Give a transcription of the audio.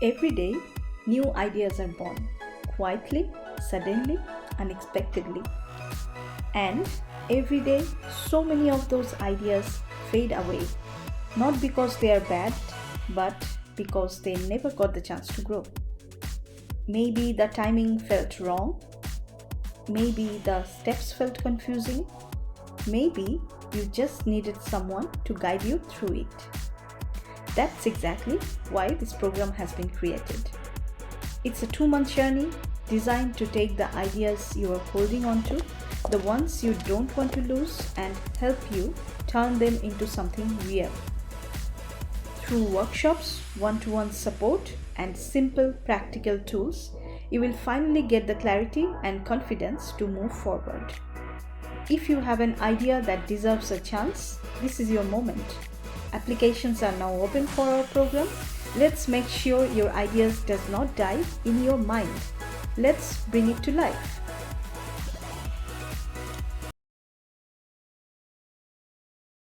Every day, new ideas are born, quietly, suddenly, unexpectedly. And every day, so many of those ideas fade away, not because they are bad, but because they never got the chance to grow. Maybe the timing felt wrong, maybe the steps felt confusing, maybe you just needed someone to guide you through it. That's exactly why this program has been created. It's a 2-month journey designed to take the ideas you are holding on to, the ones you don't want to lose, and help you turn them into something real. Through workshops, one-to-one support, and simple practical tools, you will finally get the clarity and confidence to move forward. If you have an idea that deserves a chance, this is your moment. Applications are now open for our program. Let's make sure your ideas does not die in your mind. Let's bring it to life.